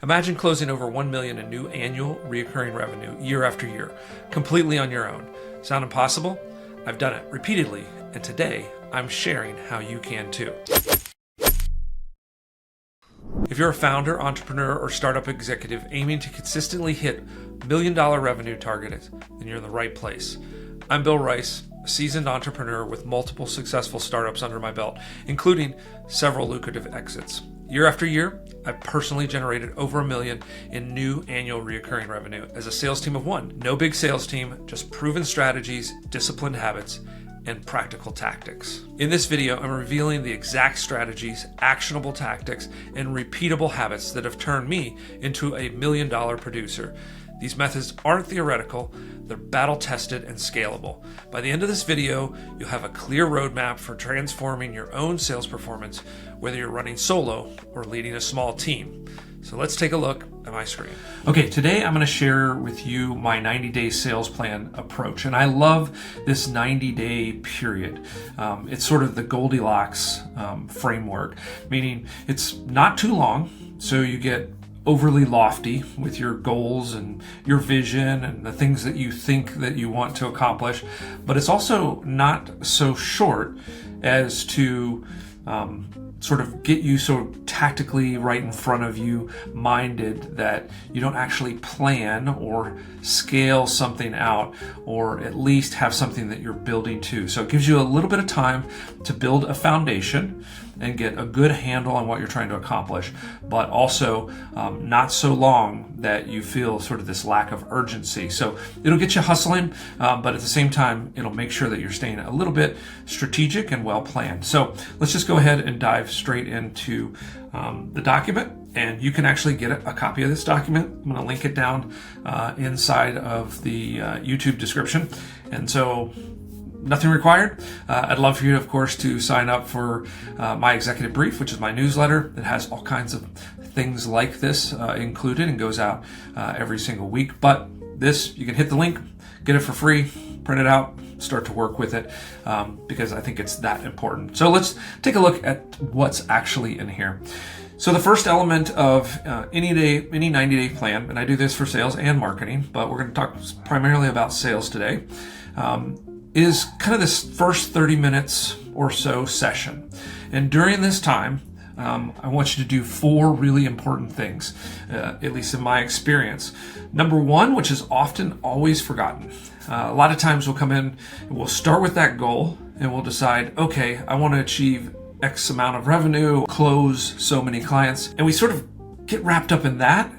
Imagine closing over $1 million in new annual recurring revenue year after year, completely on your own. Sound impossible? I've done it repeatedly, and today I'm sharing how you can too. If you're a founder, entrepreneur, or startup executive aiming to consistently hit $1 million revenue targets, then you're in the right place. I'm Bill Rice, a seasoned entrepreneur with multiple successful startups under my belt, including several lucrative exits. Year after year, I've personally generated over $1 million in new annual recurring revenue as a sales team of one. No big sales team, just proven strategies, disciplined habits, and practical tactics. In this video, I'm revealing the exact strategies, actionable tactics, and repeatable habits that have turned me into a $1 million producer. These methods aren't theoretical, they're battle-tested and scalable. By the end of this video, you'll have a clear roadmap for transforming your own sales performance, whether you're running solo or leading a small team. So let's take a look at my screen. Okay, today I'm going to share with you my 90-day sales plan approach. And I love this 90-day period. It's sort of the Goldilocks framework, meaning it's not too long, so you get overly lofty with your goals and your vision and the things that you think that you want to accomplish, but it's also not so short as to sort of get you so tactically right in front of you minded that you don't actually plan or scale something out, or at least have something that you're building to. So it gives you a little bit of time to build a foundation and get a good handle on what you're trying to accomplish, but also not so long that you feel sort of this lack of urgency. So it'll get you hustling, but at the same time, it'll make sure that you're staying a little bit strategic and well planned. So let's just go ahead and dive straight into the document. And you can actually get a copy of this document. I'm going to link it down inside of the YouTube description. And so nothing required. I'd love for you, of course, to sign up for my executive brief, which is my newsletter that has all kinds of things like this included and goes out every single week. But this, you can hit the link, get it for free, print it out, start to work with it, because I think it's that important. So let's take a look at what's actually in here. So the first element of any 90-day plan, and I do this for sales and marketing, but we're going to talk primarily about sales today, is kind of this first 30 minutes or so session. And during this time, I want you to do 4 really important things, at least in my experience. Number 1, which is often always forgotten. A lot of times we'll come in and we'll start with that goal and we'll decide, okay, I want to achieve X amount of revenue, close so many clients, and we sort of get wrapped up in that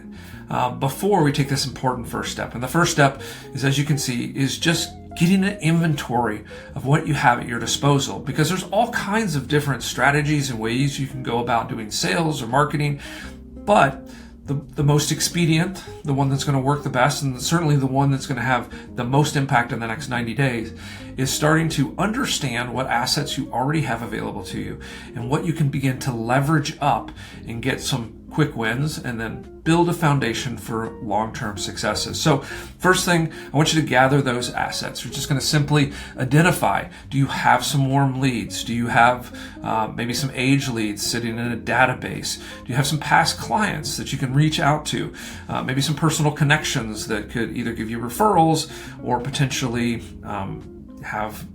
before we take this important first step. And the first step is, as you can see, is just getting an inventory of what you have at your disposal, because there's all kinds of different strategies and ways you can go about doing sales or marketing, but the most expedient, the one that's going to work the best, and certainly the one that's going to have the most impact in the next 90 days, is starting to understand what assets you already have available to you and what you can begin to leverage up and get some quick wins, and then build a foundation for long-term successes. So first thing, I want you to gather those assets. We're just going to simply identify, do you have some warm leads? Do you have maybe some age leads sitting in a database? Do you have some past clients that you can reach out to? Maybe some personal connections that could either give you referrals or potentially have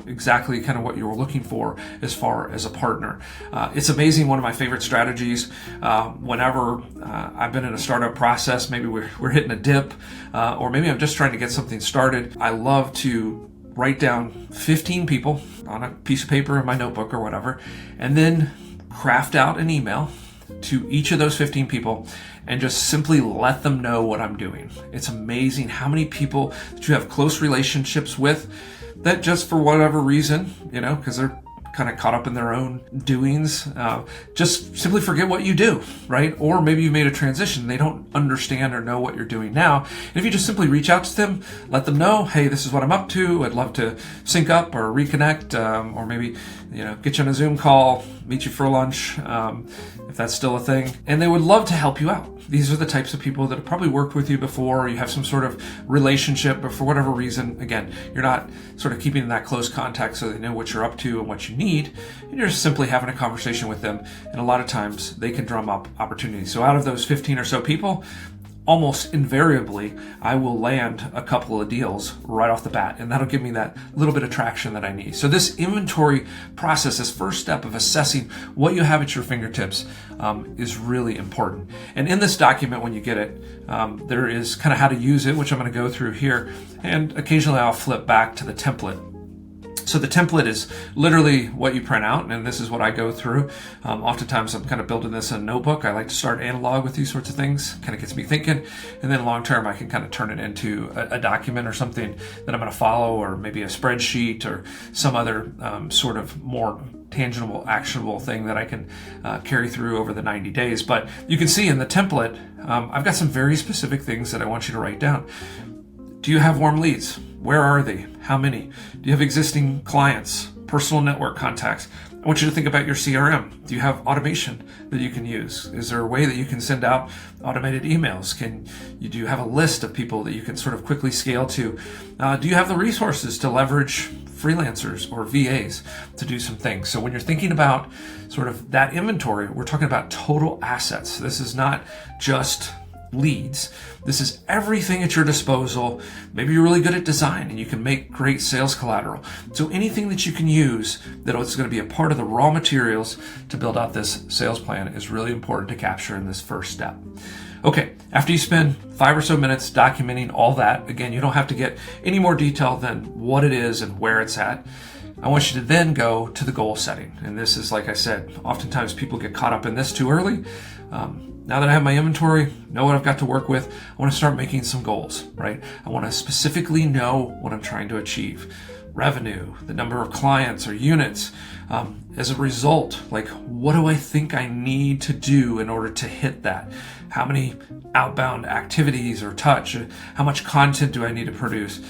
exactly kind of what you were looking for as far as a partner. It's amazing. One of my favorite strategies, whenever I've been in a startup process, maybe we're hitting a dip, or maybe I'm just trying to get something started, I love to write down 15 people on a piece of paper in my notebook or whatever, and then craft out an email to each of those 15 people and just simply let them know what I'm doing. It's amazing how many people that you have close relationships with that just for whatever reason, because they're kind of caught up in their own doings, just simply forget what you do, right? Or maybe you made a transition. They don't understand or know what you're doing now. And if you just simply reach out to them, let them know, hey, this is what I'm up to. I'd love to sync up or reconnect, or maybe, get you on a Zoom call, meet you for lunch, if that's still a thing. And they would love to help you out. These are the types of people that have probably worked with you before, or you have some sort of relationship, but for whatever reason, again, you're not sort of keeping that close contact so they know what you're up to and what you need. And you're just simply having a conversation with them. And a lot of times they can drum up opportunities. So out of those 15 or so people, almost invariably, I will land a couple of deals right off the bat, and that'll give me that little bit of traction that I need. So this inventory process, this first step of assessing what you have at your fingertips, is really important. And in this document, when you get it, there is kind of how to use it, which I'm going to go through here, and occasionally I'll flip back to the template. So the template is literally what you print out, and this is what I go through. Oftentimes I'm kind of building this in a notebook. I like to start analog with these sorts of things. Kind of gets me thinking. And then long term, I can kind of turn it into a document or something that I'm going to follow, or maybe a spreadsheet or some other sort of more tangible, actionable thing that I can carry through over the 90 days. But you can see in the template, I've got some very specific things that I want you to write down. Do you have warm leads? Where are they? How many? Do you have existing clients, personal network contacts? I want you to think about your CRM. Do you have automation that you can use? Is there a way that you can send out automated emails? Do you have a list of people that you can sort of quickly scale to? Do you have the resources to leverage freelancers or VAs to do some things? So when you're thinking about sort of that inventory, we're talking about total assets. This is not just leads. This is everything at your disposal. Maybe you're really good at design and you can make great sales collateral. So anything that you can use that is going to be a part of the raw materials to build out this sales plan is really important to capture in this first step. Okay, after you spend 5 or so minutes documenting all that, again, you don't have to get any more detail than what it is and where it's at. I want you to then go to the goal setting. And this is, like I said, oftentimes people get caught up in this too early. Now that I have my inventory, know what I've got to work with, I want to start making some goals, right? I want to specifically know what I'm trying to achieve. Revenue, the number of clients or units. As a result, like, what do I think I need to do in order to hit that? How many outbound activities or touch? How much content do I need to produce?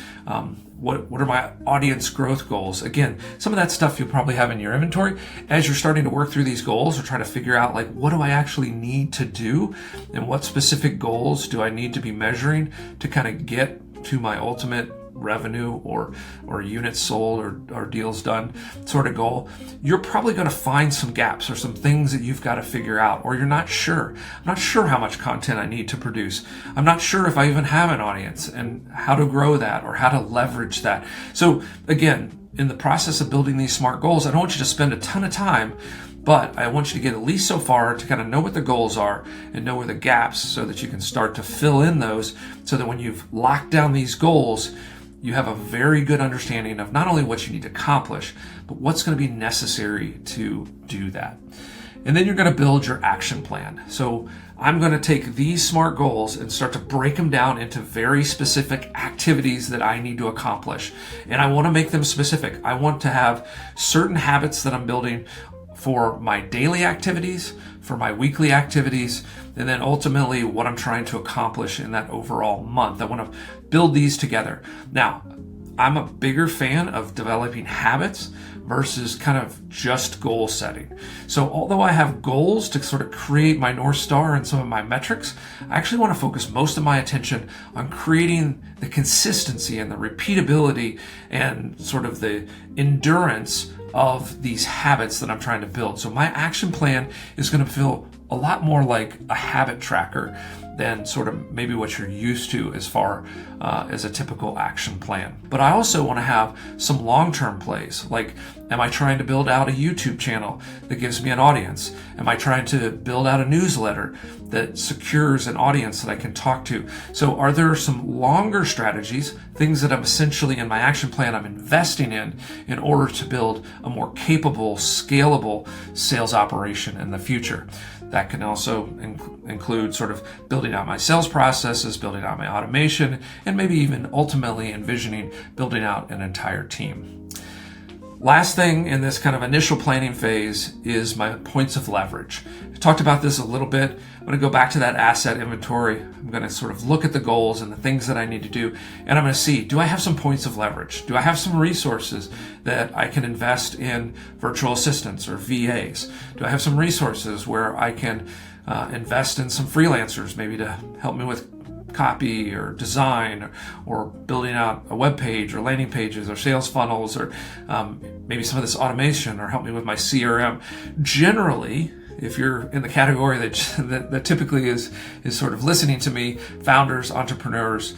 What are my audience growth goals? Again, some of that stuff you'll probably have in your inventory. As you're starting to work through these goals or try to figure out, like, what do I actually need to do? And what specific goals do I need to be measuring to kind of get to my ultimate revenue or units sold or deals done sort of goal? You're probably going to find some gaps or some things that you've got to figure out, or you're not sure. I'm not sure how much content I need to produce. I'm not sure if I even have an audience and how to grow that or how to leverage that. So again, in the process of building these SMART goals, I don't want you to spend a ton of time, but I want you to get at least so far to kind of know what the goals are and know where the gaps, so that you can start to fill in those, so that when you've locked down these goals, you have a very good understanding of not only what you need to accomplish, but what's going to be necessary to do that. And then you're going to build your action plan. So I'm going to take these SMART goals and start to break them down into very specific activities that I need to accomplish. And I want to make them specific. I want to have certain habits that I'm building for my daily activities, for my weekly activities, and then ultimately what I'm trying to accomplish in that overall month. I want to build these together. Now, I'm a bigger fan of developing habits versus kind of just goal setting. So although I have goals to sort of create my North Star and some of my metrics, I actually want to focus most of my attention on creating the consistency and the repeatability and sort of the endurance of these habits that I'm trying to build. So my action plan is going to feel a lot more like a habit tracker than sort of maybe what you're used to as far as a typical action plan. But I also want to have some long-term plays. Like, am I trying to build out a YouTube channel that gives me an audience? Am I trying to build out a newsletter that secures an audience that I can talk to? So are there some longer strategies, things that I'm essentially in my action plan I'm investing in order to build a more capable, scalable sales operation in the future? That can also include sort of building out my sales processes, building out my automation, and maybe even ultimately envisioning building out an entire team. Last thing in this kind of initial planning phase is my points of leverage. I talked about this a little bit. I'm going to go back to that asset inventory. I'm going to sort of look at the goals and the things that I need to do, and I'm going to see, do I have some points of leverage? Do I have some resources that I can invest in virtual assistants or VAs? Do I have some resources where I can invest in some freelancers, maybe to help me with copy or design or building out a web page or landing pages or sales funnels, or maybe some of this automation, or help me with my CRM. Generally, if you're in the category that typically is sort of listening to me, founders, entrepreneurs,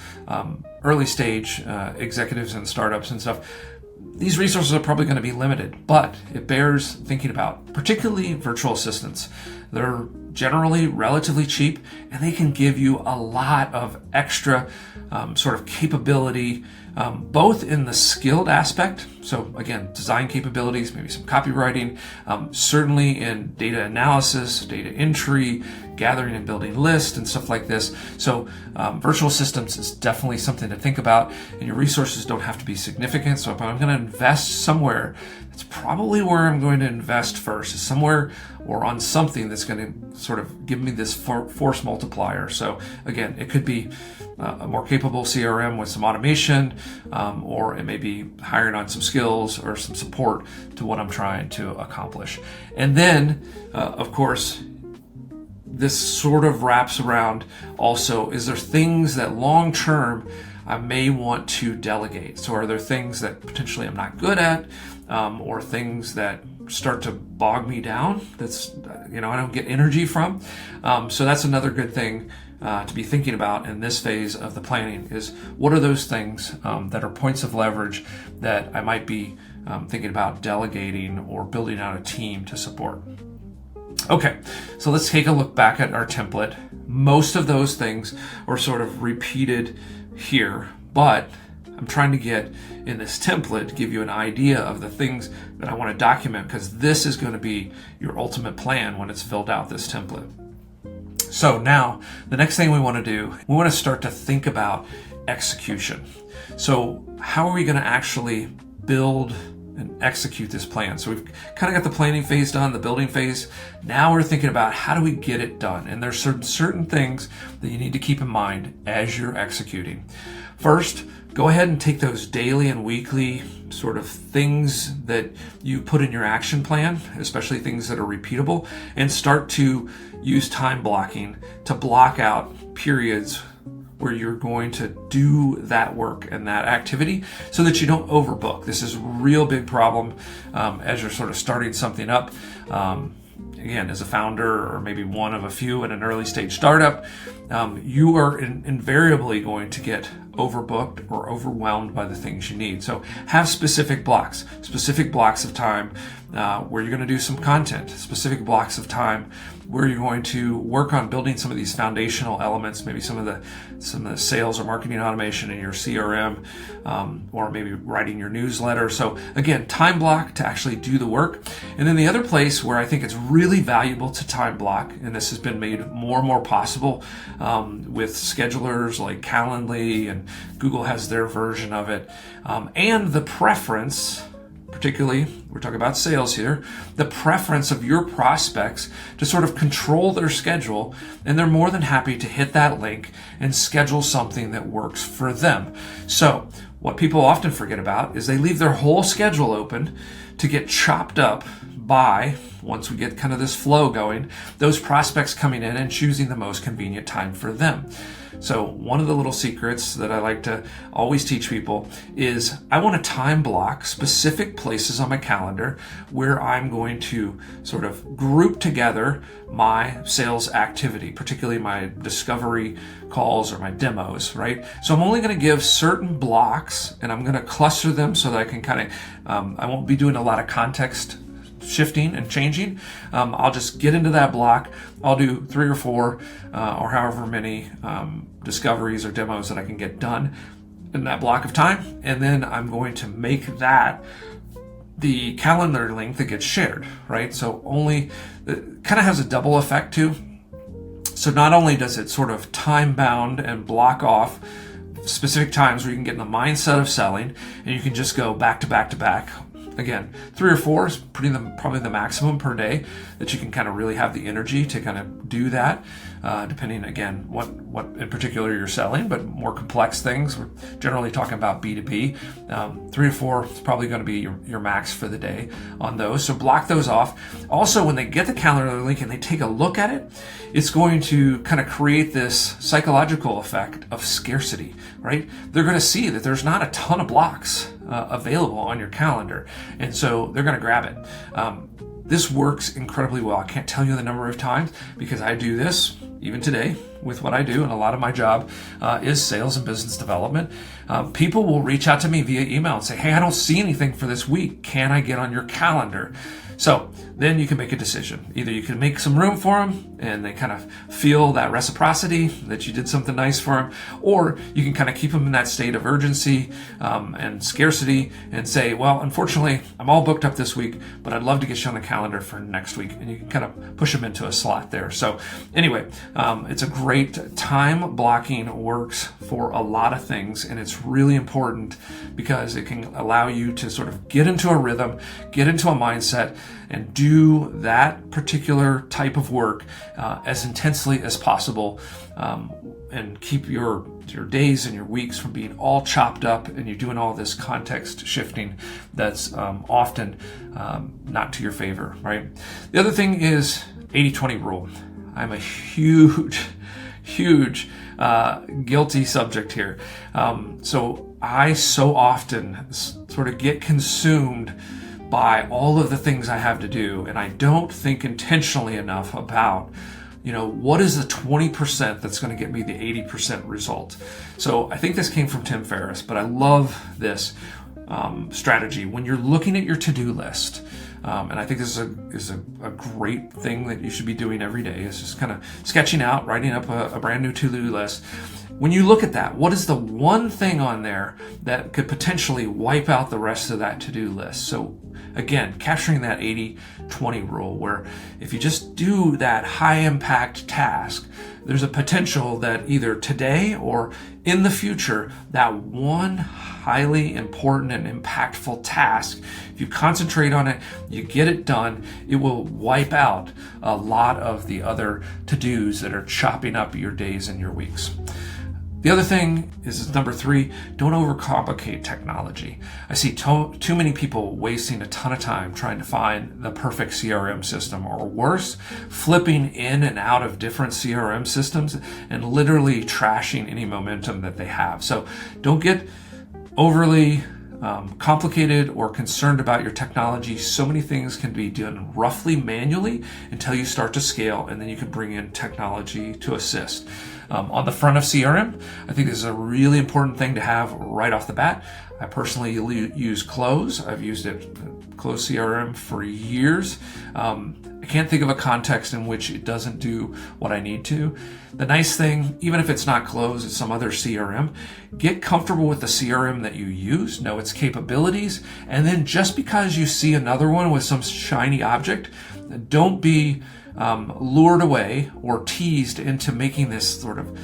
early stage executives and startups and stuff, these resources are probably going to be limited, but it bears thinking about, particularly virtual assistants. They're generally relatively cheap, and they can give you a lot of extra sort of capability, both in the skilled aspect. So again, design capabilities, maybe some copywriting, certainly in data analysis, data entry, gathering and building lists and stuff like this. So virtual assistants is definitely something to think about, and your resources don't have to be significant. So if I'm going to invest somewhere, that's probably where I'm going to invest first, is somewhere or on something that's going to sort of give me this force multiplier. So again, it could be a more capable CRM with some automation, or it may be hiring on some skills or some support to what I'm trying to accomplish. And then, of course, this sort of wraps around also, is there things that long term I may want to delegate? So are there things that potentially I'm not good at, or things that start to bog me down, that's I don't get energy from? So that's another good thing to be thinking about in this phase of the planning, is what are those things that are points of leverage that I might be thinking about delegating or building out a team to support. Okay, so let's take a look back at our template. Most of those things are sort of repeated here, but I'm trying to get in this template, give you an idea of the things that I want to document, because this is going to be your ultimate plan when it's filled out, this template. So now the next thing we want to do, we want to start to think about execution. So how are we going to actually build and execute this plan? So we've kind of got the planning phase done, the building phase. Now we're thinking about, how do we get it done? And there's certain things that you need to keep in mind as you're executing. First, go ahead and take those daily and weekly sort of things that you put in your action plan, especially things that are repeatable, and start to use time blocking to block out periods where you're going to do that work and that activity, so that you don't overbook. This is a real big problem as you're sort of starting something up. Again, as a founder, or maybe one of a few in an early stage startup, you are invariably going to get overbooked or overwhelmed by the things you need. So have specific blocks of time where you're going to do some content, specific blocks of time where you're going to work on building some of these foundational elements, maybe some of the sales or marketing automation in your CRM, or maybe writing your newsletter. So again, time block to actually do the work. And then the other place where I think it's really valuable to time block, and this has been made more and more possible with schedulers like Calendly, and Google has their version of it, and the preference, particularly, we're talking about sales here, the preference of your prospects to sort of control their schedule, and they're more than happy to hit that link and schedule something that works for them. So what people often forget about is they leave their whole schedule open to get chopped up by, once we get kind of this flow going, those prospects coming in and choosing the most convenient time for them. So one of the little secrets that I like to always teach people is, I want to time block specific places on my calendar where I'm going to sort of group together my sales activity, particularly my discovery calls or my demos, right? So I'm only going to give certain blocks, and I'm going to cluster them so that I can kind of, I won't be doing a lot of context shifting and changing. I'll just get into that block. I'll do 3 or 4 or however many discoveries or demos that I can get done in that block of time, and then I'm going to make that the calendar link that gets shared, right? So only, it kind of has a double effect too. So not only does it sort of time bound and block off specific times where you can get in the mindset of selling, and you can just go back to back to back. Again, 3 or 4 is probably the maximum per day that you can kind of really have the energy to kind of do that, depending, again, what in particular you're selling, but more complex things. We're generally talking about B2B. 3 to 4 is probably going to be your max for the day on those. So block those off. Also, when they get the calendar link and they take a look at it, it's going to kind of create this psychological effect of scarcity, right? They're going to see that there's not a ton of blocks available on your calendar, and so they're going to grab it. This works incredibly well. I can't tell you the number of times, because I do this even today with what I do, and a lot of my job is sales and business development. People will reach out to me via email and say, hey, I don't see anything for this week. Can I get on your calendar? So then you can make a decision. Either you can make some room for them and they kind of feel that reciprocity that you did something nice for them, or you can kind of keep them in that state of urgency and scarcity and say, well, unfortunately, I'm all booked up this week, but I'd love to get you on the calendar for next week. And you can kind of push them into a slot there. So anyway, it's a great time blocking, works for a lot of things, and it's really important because it can allow you to sort of get into a rhythm, get into a mindset, and do that particular type of work as intensely as possible, and keep your days and your weeks from being all chopped up and you're doing all this context shifting that's often not to your favor, right? The other thing is 80-20 rule. I'm a huge guilty subject here. So I so often sort of get consumed by all of the things I have to do, and I don't think intentionally enough about, what is the 20% that's going to get me the 80% result. So I think this came from Tim Ferriss, but I love this strategy. When you're looking at your to-do list, and I think this is a great thing that you should be doing every day, is just kind of sketching out, writing up a brand new to-do list. When you look at that, what is the one thing on there that could potentially wipe out the rest of that to-do list? So again, capturing that 80-20 rule, where if you just do that high impact task, there's a potential that either today or in the future, that one highly important and impactful task, if you concentrate on it, you get it done, it will wipe out a lot of the other to-dos that are chopping up your days and your weeks. The other thing is number 3, don't overcomplicate technology. I see too many people wasting a ton of time trying to find the perfect CRM system, or worse, flipping in and out of different CRM systems and literally trashing any momentum that they have. So don't get overly complicated or concerned about your technology. So many things can be done roughly manually until you start to scale, and then you can bring in technology to assist. On the front of CRM, I think this is a really important thing to have right off the bat. I personally use Close. I've used Close CRM for years. I can't think of a context in which it doesn't do what I need to. The nice thing, even if it's not Close, it's some other CRM, get comfortable with the CRM that you use, know its capabilities, and then just because you see another one with some shiny object, don't be lured away or teased into making this sort of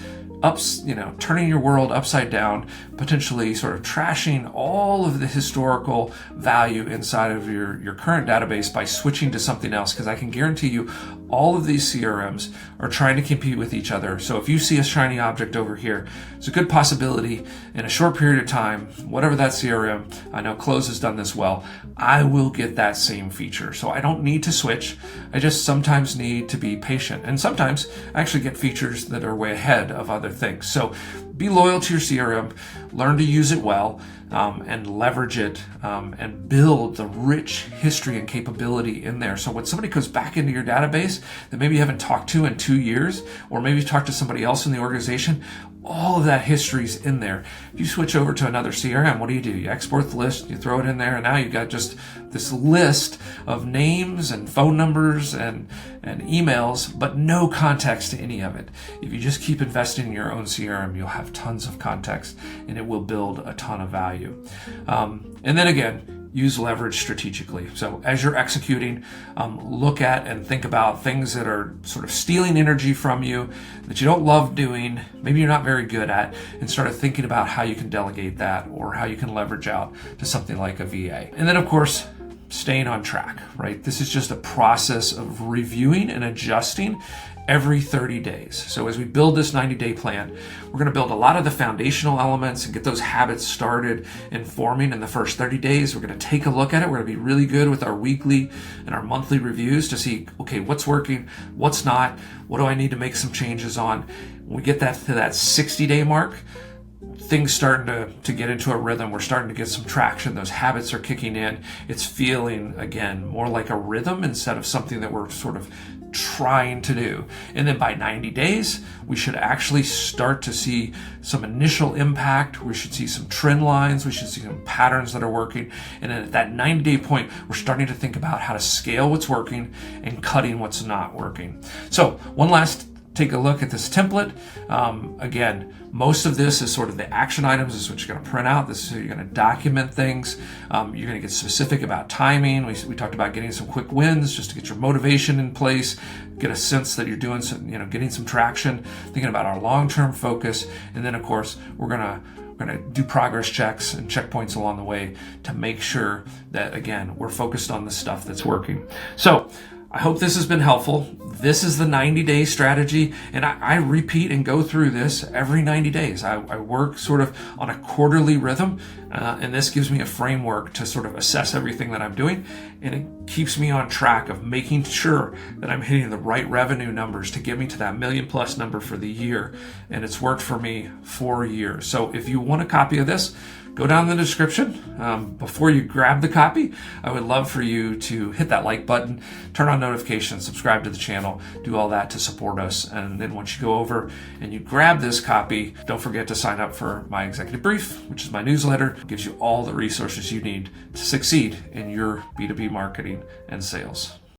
turning your world upside down, potentially sort of trashing all of the historical value inside of your current database by switching to something else. Because I can guarantee you all of these CRMs are trying to compete with each other. So if you see a shiny object over here, it's a good possibility in a short period of time, whatever that CRM, I know Close has done this well, I will get that same feature. So I don't need to switch. I just sometimes need to be patient. And sometimes I actually get features that are way ahead of other things. So be loyal to your CRM, learn to use it well, and leverage it, and build the rich history and capability in there. So when somebody goes back into your database that maybe you haven't talked to in 2 years, or maybe you've talked to somebody else in the organization, all of that history's in there. If you switch over to another CRM, what do? You export the list, you throw it in there, and now you've got just this list of names and phone numbers and emails, but no context to any of it. If you just keep investing in your own CRM, you'll have tons of context, and it will build a ton of value. And then again, use leverage strategically. So as you're executing, look at and think about things that are sort of stealing energy from you, that you don't love doing, maybe you're not very good at, and start thinking about how you can delegate that or how you can leverage out to something like a VA. And then of course, staying on track, right? This is just a process of reviewing and adjusting every 30 days. So as we build this 90-day plan, we're going to build a lot of the foundational elements and get those habits started and forming in the first 30 days. We're going to take a look at it. We're going to be really good with our weekly and our monthly reviews to see, okay, what's working, what's not, what do I need to make some changes on. When we get that to that 60-day mark, things starting to get into a rhythm. We're starting to get some traction. Those habits are kicking in. It's feeling, again, more like a rhythm instead of something that we're sort of trying to do. And then by 90 days, we should actually start to see some initial impact. We should see some trend lines. We should see some patterns that are working. And then at that 90-day point, we're starting to think about how to scale what's working and cutting what's not working. So one last take a look at this template. Again, most of this is sort of the action items. This is what you're going to print out. This is how you're going to document things. You're going to get specific about timing. We talked about getting some quick wins just to get your motivation in place, get a sense that you're doing some, getting some traction, thinking about our long-term focus. And then of course, we're going to do progress checks and checkpoints along the way to make sure that, again, we're focused on the stuff that's working. So I hope this has been helpful. This is the 90-day strategy, and I repeat and go through this every 90 days. I work sort of on a quarterly rhythm, and this gives me a framework to sort of assess everything that I'm doing, and it keeps me on track of making sure that I'm hitting the right revenue numbers to get me to that $1 million+ number for the year, and it's worked for me for years. So if you want a copy of this, go down in the description. Before you grab the copy, I would love for you to hit that like button, turn on notifications, subscribe to the channel, do all that to support us. And then once you go over and you grab this copy, don't forget to sign up for my executive brief, which is my newsletter. It gives you all the resources you need to succeed in your B2B marketing and sales.